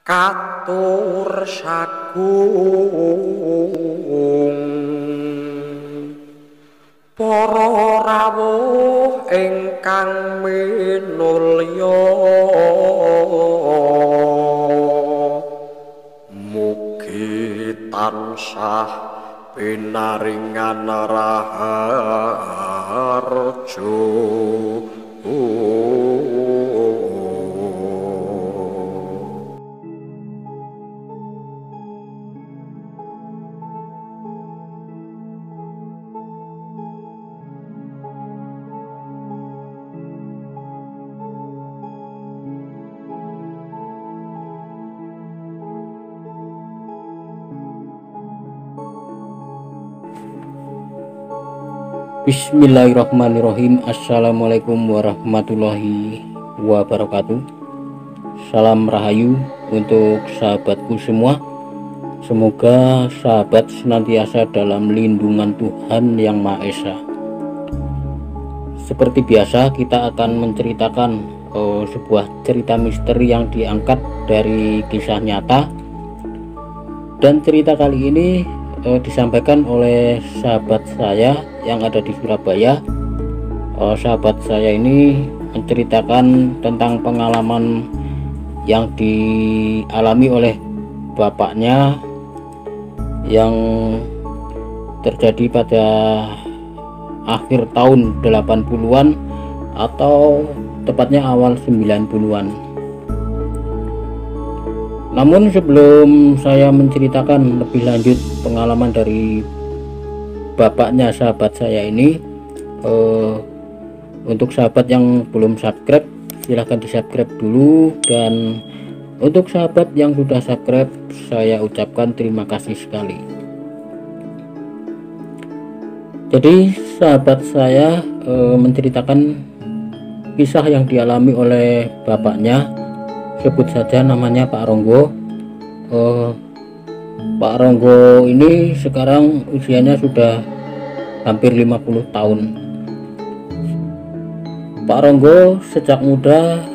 Katur sagung para rawuh ingkang minulya, mugi tansah pinaringan raharja. Bismillahirrahmanirrahim. Assalamualaikum warahmatullahi wabarakatuh. Salam rahayu untuk sahabatku semua. Semoga sahabat senantiasa dalam lindungan Tuhan Yang Maha Esa. Seperti biasa, kita akan menceritakan sebuah cerita misteri yang diangkat dari kisah nyata. Dan cerita kali ini disampaikan oleh sahabat saya yang ada di Surabaya. Sahabat saya ini menceritakan tentang pengalaman yang dialami oleh bapaknya yang terjadi pada akhir tahun 80-an atau tepatnya awal 90-an. Namun sebelum saya menceritakan lebih lanjut pengalaman dari bapaknya sahabat saya ini, untuk sahabat yang belum subscribe silahkan di subscribe dulu, dan untuk sahabat yang sudah subscribe saya ucapkan terima kasih sekali. Jadi sahabat saya menceritakan kisah yang dialami oleh bapaknya. Sebut saja namanya Pak Ronggo. Pak Ronggo ini sekarang usianya sudah hampir 50 tahun. Pak Ronggo sejak muda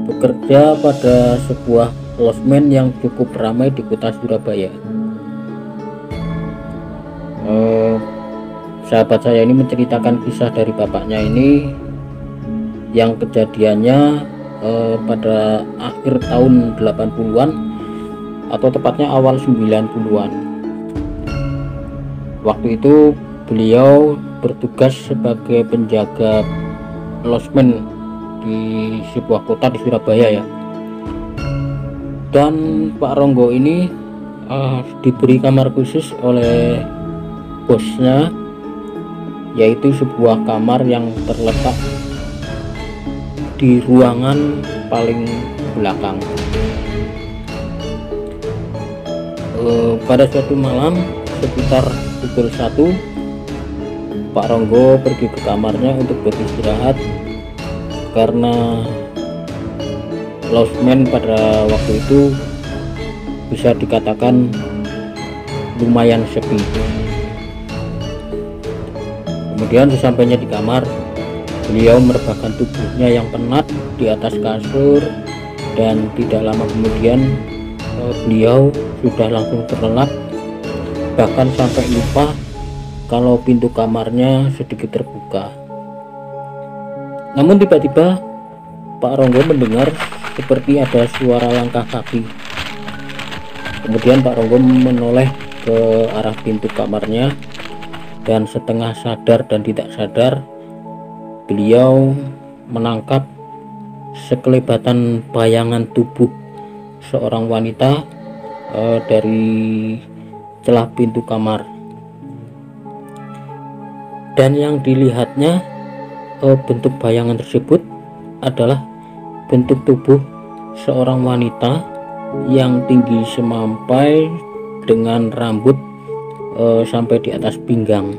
bekerja pada sebuah losmen yang cukup ramai di kota Surabaya. Sahabat saya ini menceritakan kisah dari bapaknya ini yang kejadiannya pada akhir tahun 80-an atau tepatnya awal 90-an. Waktu itu beliau bertugas sebagai penjaga losmen di sebuah kota di Surabaya ya. Dan Pak Ronggo ini diberi kamar khusus oleh bosnya, yaitu sebuah kamar yang terletak di ruangan paling belakang. Pada suatu malam sekitar pukul 1, Pak Ronggo pergi ke kamarnya untuk beristirahat karena losmen pada waktu itu bisa dikatakan lumayan sepi. Kemudian sesampainya di kamar, beliau merebahkan tubuhnya yang penat di atas kasur, dan tidak lama kemudian beliau sudah langsung terlelap, bahkan sampai lupa kalau pintu kamarnya sedikit terbuka. Namun tiba-tiba Pak Ronggo mendengar seperti ada suara langkah kaki. Kemudian Pak Ronggo menoleh ke arah pintu kamarnya, dan setengah sadar dan tidak sadar beliau menangkap sekelebatan bayangan tubuh seorang wanita dari celah pintu kamar. Dan yang dilihatnya, bentuk bayangan tersebut adalah bentuk tubuh seorang wanita yang tinggi semampai dengan rambut sampai di atas pinggang.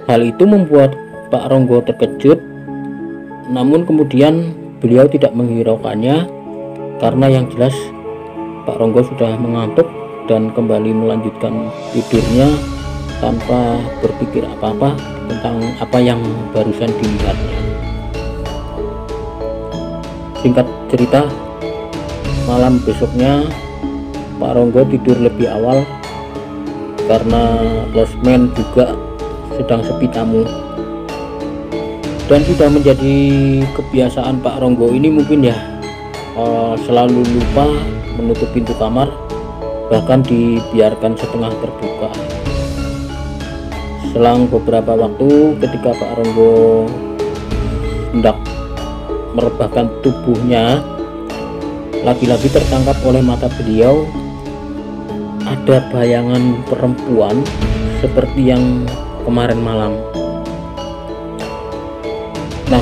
Hal itu membuat Pak Ronggo terkejut, namun kemudian beliau tidak menghiraukannya karena yang jelas Pak Ronggo sudah mengantuk dan kembali melanjutkan tidurnya tanpa berpikir apa-apa tentang apa yang barusan dilihatnya. Singkat cerita, malam besoknya Pak Ronggo tidur lebih awal karena losmen juga sedang sepi tamu. Dan sudah menjadi kebiasaan Pak Ronggo ini mungkin ya, selalu lupa menutup pintu kamar, bahkan dibiarkan setengah terbuka. Selang beberapa waktu ketika Pak Ronggo hendak merebahkan tubuhnya, lagi-lagi tertangkap oleh mata beliau ada bayangan perempuan seperti yang kemarin malam. Nah,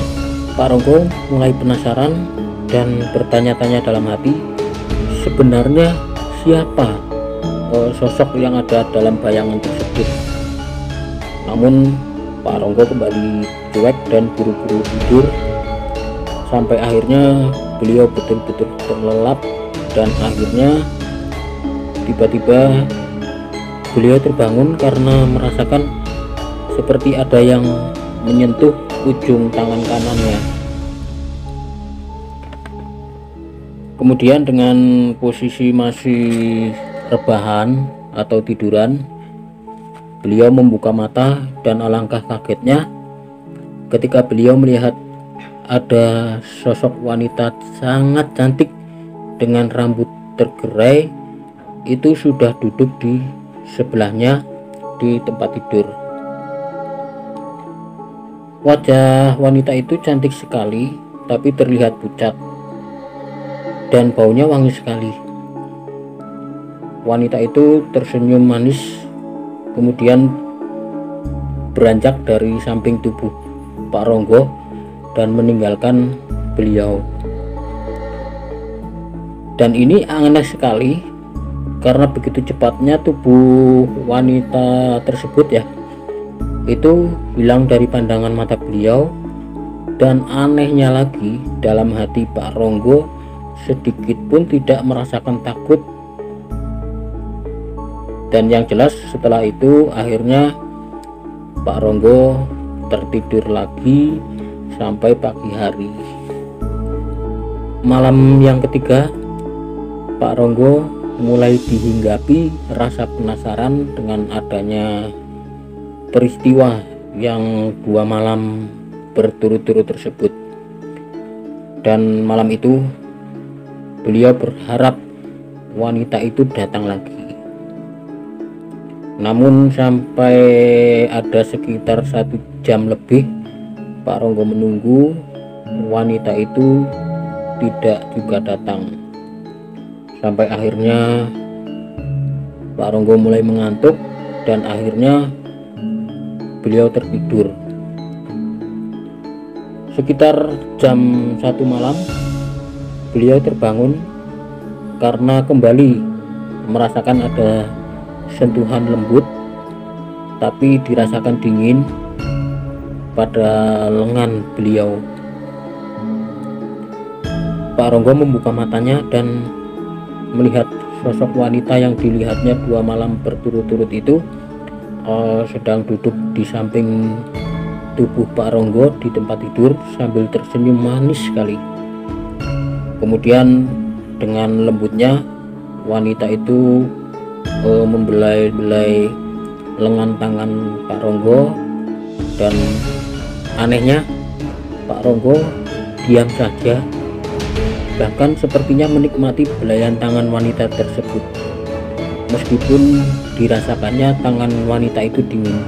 Pak Ronggo mulai penasaran dan bertanya-tanya dalam hati, sebenarnya siapa sosok yang ada dalam bayangan tersebut. Namun Pak Ronggo kembali cuek dan buru-buru tidur, sampai akhirnya beliau betul-betul terlelap, dan akhirnya tiba-tiba beliau terbangun karena merasakan seperti ada yang menyentuh ujung tangan kanannya. Kemudian dengan posisi masih rebahan atau tiduran, beliau membuka mata dan alangkah kagetnya ketika beliau melihat ada sosok wanita sangat cantik dengan rambut tergerai itu sudah duduk di sebelahnya di tempat tidur. Wajah wanita itu cantik sekali, tapi terlihat pucat dan baunya wangi sekali. Wanita itu tersenyum manis, kemudian beranjak dari samping tubuh Pak Ronggo dan meninggalkan beliau. Dan ini aneh sekali karena begitu cepatnya tubuh wanita tersebut ya, itu hilang dari pandangan mata beliau. Dan anehnya lagi, dalam hati Pak Ronggo sedikit pun tidak merasakan takut. Dan yang jelas setelah itu akhirnya Pak Ronggo tertidur lagi sampai pagi hari. Malam yang ketiga, Pak Ronggo mulai dihinggapi rasa penasaran dengan adanya peristiwa yang 2 malam berturut-turut tersebut. Dan malam itu beliau berharap wanita itu datang lagi. Namun sampai ada sekitar 1 jam lebih Pak Ronggo menunggu, wanita itu tidak juga datang. Sampai akhirnya Pak Ronggo mulai mengantuk dan akhirnya beliau tertidur. Sekitar jam 1 malam beliau terbangun karena kembali merasakan ada sentuhan lembut tapi dirasakan dingin pada lengan beliau. Pak Ronggo membuka matanya dan melihat sosok wanita yang dilihatnya 2 malam berturut-turut itu sedang duduk di samping tubuh Pak Ronggo di tempat tidur sambil tersenyum manis sekali. Kemudian dengan lembutnya wanita itu membelai-belai lengan tangan Pak Ronggo, dan anehnya Pak Ronggo diam saja, bahkan sepertinya menikmati belayan tangan wanita tersebut meskipun dirasakannya tangan wanita itu dingin.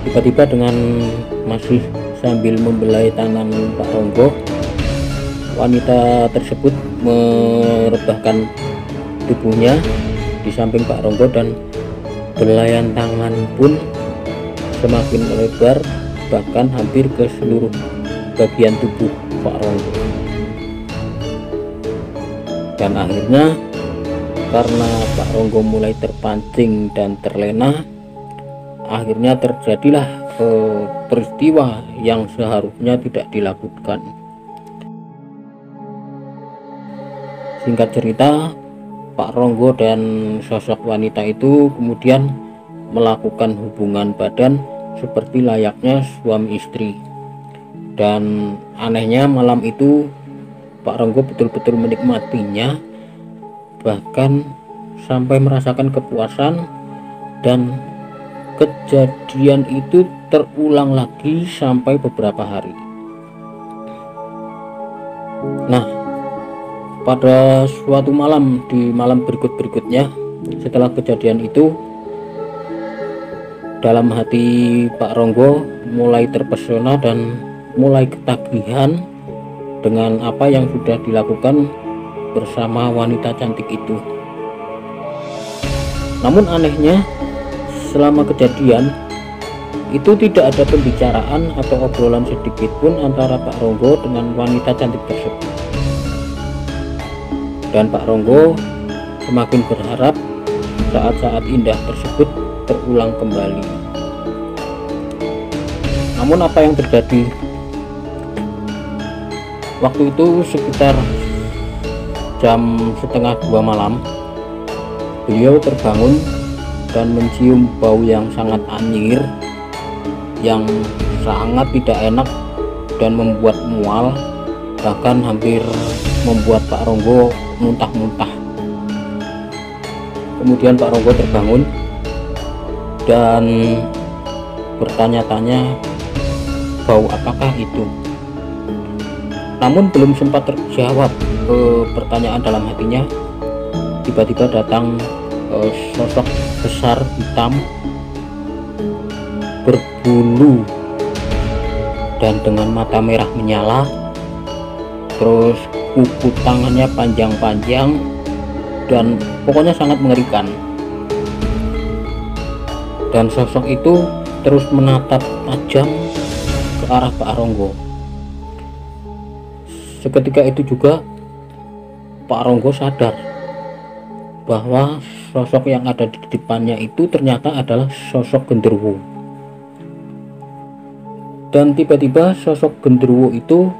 Tiba-tiba dengan masih sambil membelai tangan Pak Ronggo, wanita tersebut merebahkan tubuhnya di samping Pak Ronggo dan belayan tangan pun semakin melebar, bahkan hampir ke seluruh bagian tubuh Pak Ronggo. Dan akhirnya karena Pak Ronggo mulai terpancing dan terlena, akhirnya terjadilah peristiwa yang seharusnya tidak dilakukan. Singkat cerita, Pak Ronggo dan sosok wanita itu kemudian melakukan hubungan badan seperti layaknya suami istri. Dan anehnya malam itu Pak Ronggo betul-betul menikmatinya, bahkan sampai merasakan kepuasan, dan kejadian itu terulang lagi sampai beberapa hari. Nah, pada suatu malam, di malam berikutnya setelah kejadian itu, dalam hati Pak Ronggo mulai terpesona dan mulai ketagihan dengan apa yang sudah dilakukan bersama wanita cantik itu. Namun anehnya, selama kejadian itu tidak ada pembicaraan atau obrolan sedikit pun antara Pak Ronggo dengan wanita cantik tersebut. Dan Pak Ronggo semakin berharap saat-saat indah tersebut terulang kembali. Namun apa yang terjadi? Waktu itu sekitar jam setengah 2 malam, beliau terbangun dan mencium bau yang sangat anyir, yang sangat tidak enak dan membuat mual, bahkan hampir membuat Pak Ronggo muntah-muntah. Kemudian Pak Ronggo terbangun dan bertanya-tanya, bau apakah itu? Namun belum sempat terjawab pertanyaan dalam hatinya, tiba-tiba datang sosok besar hitam berbulu dan dengan mata merah menyala, terus kuku tangannya panjang-panjang dan pokoknya sangat mengerikan. Dan sosok itu terus menatap tajam ke arah Pak Ronggo. Seketika itu juga Pak Ronggo sadar bahwa sosok yang ada di depannya itu ternyata adalah sosok genderuwo. Dan tiba-tiba sosok genderuwo itu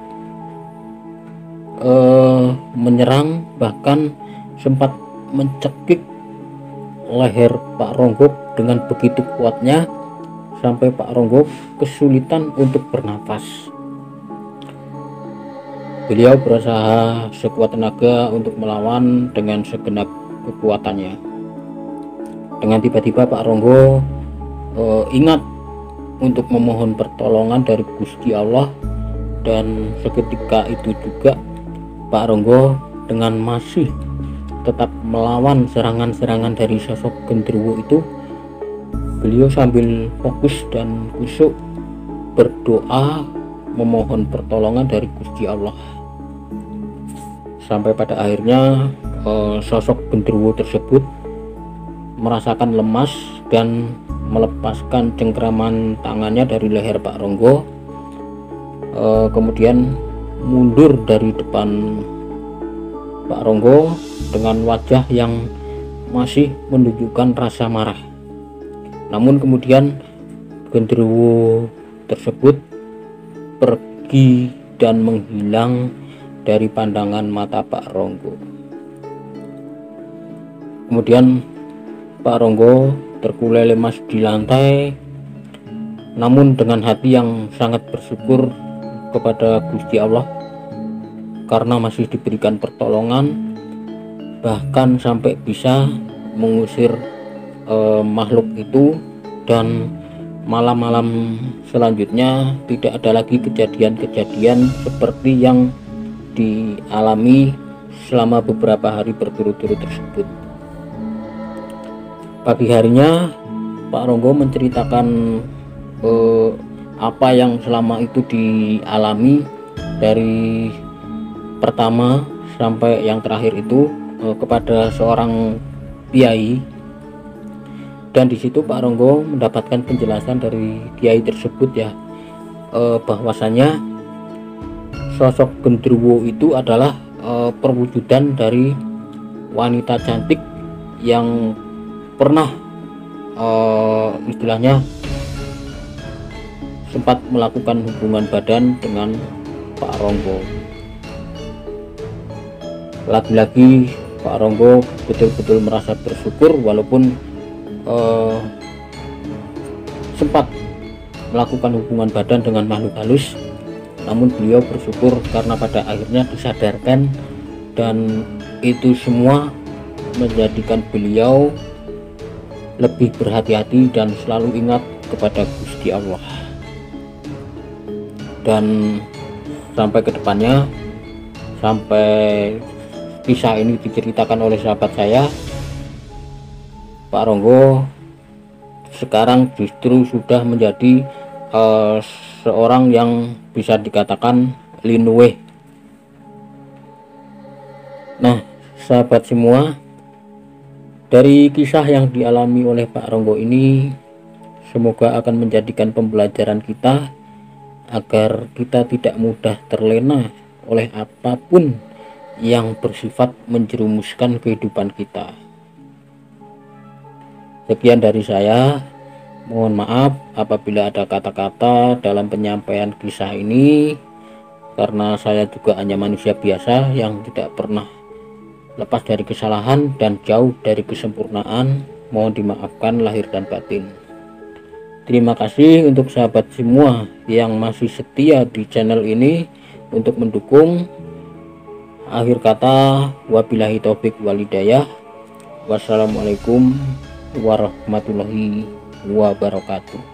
menyerang, bahkan sempat mencekik leher Pak Ronggo dengan begitu kuatnya sampai Pak Ronggo kesulitan untuk bernapas. Beliau berusaha sekuat tenaga untuk melawan dengan segenap kekuatannya. Dengan tiba-tiba Pak Ronggo ingat untuk memohon pertolongan dari Gusti Allah, dan seketika itu juga Pak Ronggo dengan masih tetap melawan serangan-serangan dari sosok genderuwo itu, beliau sambil fokus dan khusyuk berdoa memohon pertolongan dari Gusti Allah. Sampai pada akhirnya sosok genderuwo tersebut merasakan lemas dan melepaskan cengkraman tangannya dari leher Pak Ronggo, kemudian mundur dari depan Pak Ronggo dengan wajah yang masih menunjukkan rasa marah. Namun kemudian genderuwo tersebut pergi dan menghilang dari pandangan mata Pak Ronggo. Kemudian Pak Ronggo terkulai lemas di lantai, namun dengan hati yang sangat bersyukur kepada Gusti Allah karena masih diberikan pertolongan, bahkan sampai bisa mengusir makhluk itu. Dan malam-malam selanjutnya tidak ada lagi kejadian-kejadian seperti yang dialami selama beberapa hari berturut-turut tersebut. Pagi harinya Pak Ronggo menceritakan apa yang selama itu dialami dari pertama sampai yang terakhir itu kepada seorang kiai. Dan di situ Pak Ronggo mendapatkan penjelasan dari kiai tersebut ya, bahwasanya sosok genderuwo itu adalah perwujudan dari wanita cantik yang pernah istilahnya sempat melakukan hubungan badan dengan Pak Ronggo. Lagi-lagi Pak Ronggo betul-betul merasa bersyukur walaupun sempat melakukan hubungan badan dengan makhluk halus, namun beliau bersyukur karena pada akhirnya disadarkan, dan itu semua menjadikan beliau lebih berhati-hati dan selalu ingat kepada Gusti Allah. Dan sampai kedepannya, sampai kisah ini diceritakan oleh sahabat saya, Pak Ronggo sekarang justru sudah menjadi seorang yang bisa dikatakan linuweh. Nah, sahabat semua, dari kisah yang dialami oleh Pak Ronggo ini semoga akan menjadikan pembelajaran kita agar kita tidak mudah terlena oleh apapun yang bersifat menjerumuskan kehidupan kita. Sekian dari saya. Mohon maaf apabila ada kata-kata dalam penyampaian kisah ini, karena saya juga hanya manusia biasa yang tidak pernah lepas dari kesalahan dan jauh dari kesempurnaan. Mohon dimaafkan lahir dan batin. Terima kasih untuk sahabat semua yang masih setia di channel ini untuk mendukung. Akhir kata, wabillahi taufik walhidayah. Wassalamualaikum warahmatullahi wabarakatuh.